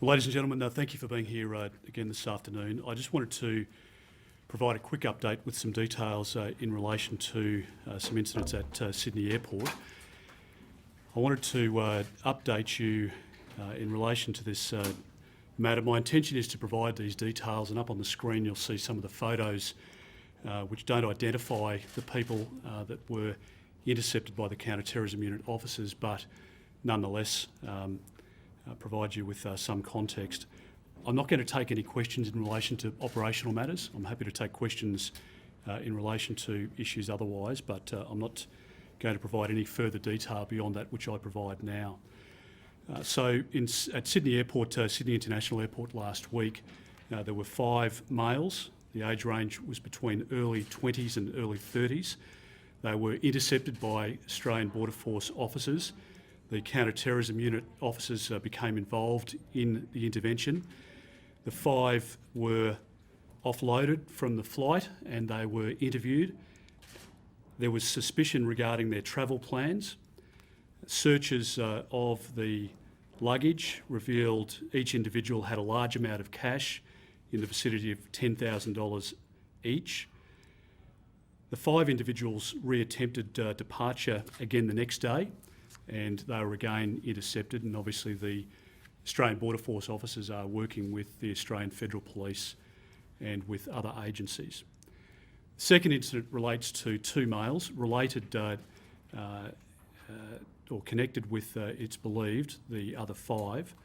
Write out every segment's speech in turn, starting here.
Well, ladies and gentlemen, thank you for being here again this afternoon. I just wanted to provide a quick update with some details in relation to some incidents at Sydney Airport. I wanted to update you in relation to this matter. My intention is to provide these details, and up on the screen you'll see some of the photos which don't identify the people that were intercepted by the counter-terrorism unit officers, but nonetheless provide you with some context. I'm not going to take any questions in relation to operational matters. I'm happy to take questions in relation to issues otherwise, but I'm not going to provide any further detail beyond that which I provide now. At Sydney Airport, Sydney International Airport last week, there were 5 males. The age range was between early 20s and early 30s. They were intercepted by Australian Border Force officers. The counter-terrorism unit officers became involved in the intervention. The 5 were offloaded from the flight and they were interviewed. There was suspicion regarding their travel plans. Searches of the luggage revealed each individual had a large amount of cash in the vicinity of $10,000 each. The 5 individuals re-attempted departure again the next day, and they were again intercepted, and obviously the Australian Border Force officers are working with the Australian Federal Police and with other agencies. The second incident relates to 2 males related or connected with, it's believed, the other 5.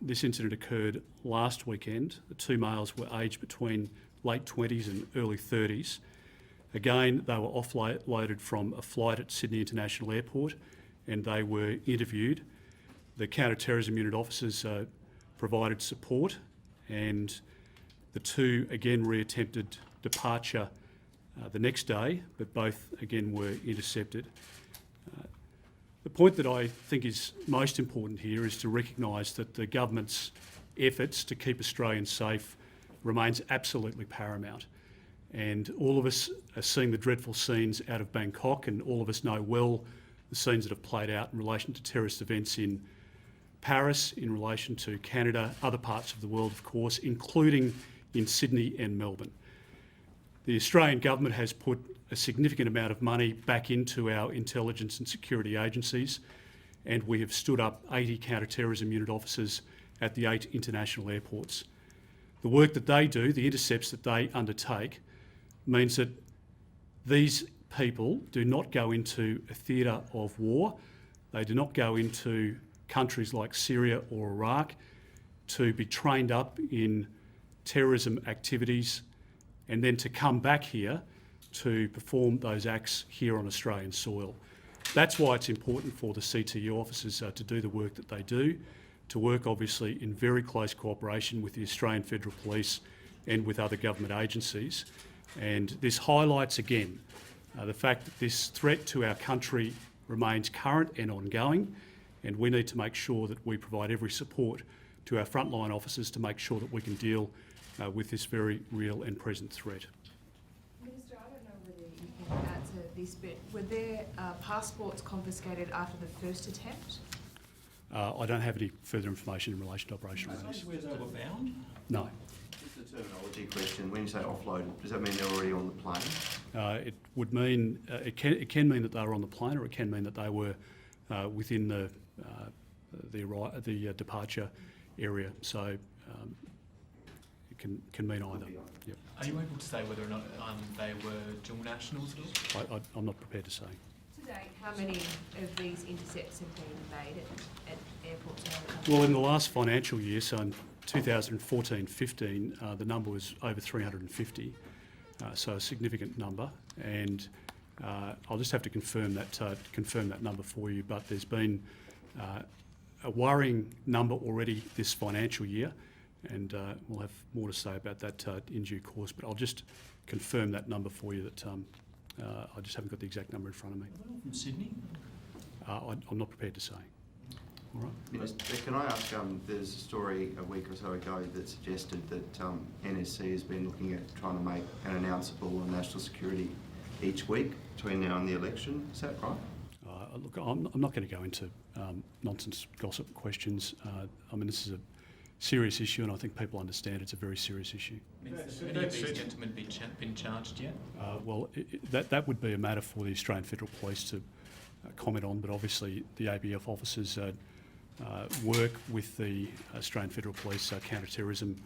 This incident occurred last weekend. The 2 males were aged between late 20s and early 30s. Again, they were offloaded from a flight at Sydney International Airport and they were interviewed. The counter-terrorism unit officers provided support, and the 2 again re-attempted departure the next day, but both again were intercepted. The point that I think is most important here is to recognise that the government's efforts to keep Australians safe remains absolutely paramount. And all of us are seeing the dreadful scenes out of Bangkok, and all of us know well the scenes that have played out in relation to terrorist events in Paris, in relation to Canada, other parts of the world, of course, including in Sydney and Melbourne. The Australian government has put a significant amount of money back into our intelligence and security agencies, and we have stood up 80 counter-terrorism unit officers at the 8 international airports. The work that they do, the intercepts that they undertake, means that these people do not go into a theatre of war. They do not go into countries like Syria or Iraq to be trained up in terrorism activities and then to come back here to perform those acts here on Australian soil. That's why it's important for the CTU officers to do the work that they do, to work obviously in very close cooperation with the Australian Federal Police and with other government agencies. And this highlights again the fact that this threat to our country remains current and ongoing, and we need to make sure that we provide every support to our frontline officers to make sure that we can deal with this very real and present threat. Minister, I don't know whether you can answer this, but were their passports confiscated after the first attempt? I don't have any further information in relation to operational matters. Where they were found? No. Just a terminology question. When you say offloaded, does that mean they're already on the plane? It would mean it can mean that they were on the plane, or it can mean that they were within the departure area. So it can mean either. Yep. Are you able to say whether or not they were dual nationals at all? I'm not prepared to say. To date, how many of these intercepts have been made at airports around the country? Well, in the last financial year, so in 2014-15, the number was over 350, so a significant number. And I'll just have to confirm that number for you. But there's been a worrying number already this financial year, and we'll have more to say about that in due course. But I'll just confirm that number for you. That I just haven't got the exact number in front of me. Are they all from Sydney? I'm not prepared to say. All right. Minister, can I ask, there's a story a week or so ago that suggested that NSC has been looking at trying to make an announceable on national security each week between now and the election. Is that right? Look, I'm not going to go into nonsense gossip questions. I mean, this is serious issue, and I think people understand it's a very serious issue. Have any of these gentlemen been charged yet? Well, that would be a matter for the Australian Federal Police to comment on, but obviously the ABF officers work with the Australian Federal Police counter-terrorism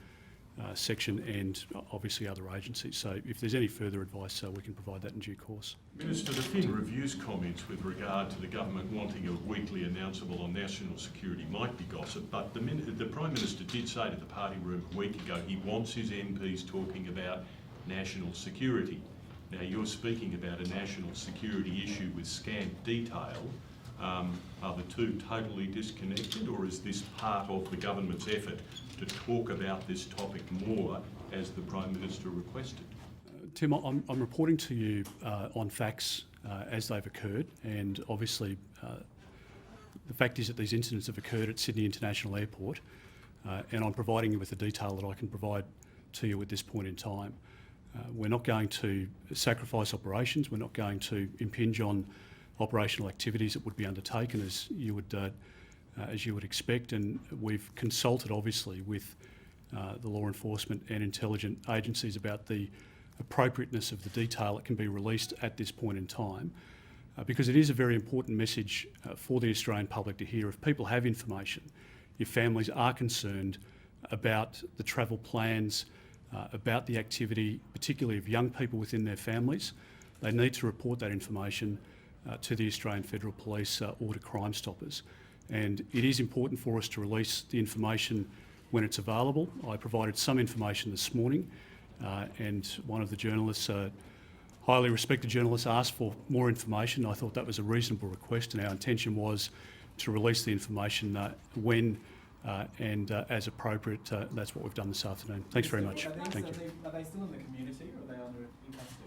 section and obviously other agencies. So if there's any further advice, we can provide that in due course. Minister, the Fin Review's comments with regard to the government wanting a weekly announceable on national security might be gossip, but the Prime Minister did say to the party room a week ago he wants his MPs talking about national security. Now, you're speaking about a national security issue with scant detail. Are the two totally disconnected, or is this part of the government's effort to talk about this topic more as the Prime Minister requested? Tim, I'm reporting to you on facts as they've occurred, and obviously the fact is that these incidents have occurred at Sydney International Airport, and I'm providing you with the detail that I can provide to you at this point in time. We're not going to sacrifice operations. We're not going to impinge on operational activities that would be undertaken as you would expect, and we've consulted obviously with the law enforcement and intelligence agencies about the appropriateness of the detail that can be released at this point in time, because it is a very important message for the Australian public to hear. If people have information, if families are concerned about the travel plans, about the activity, particularly of young people within their families, they need to report that information to the Australian Federal Police or to Crime Stoppers. And it is important for us to release the information when it's available. I provided some information this morning, and one of the journalists, highly respected journalists, asked for more information. I thought that was a reasonable request, and our intention was to release the information when and as appropriate. That's what we've done this afternoon. Thanks very much. Thank you. Are they still in the community, or are they under in custody?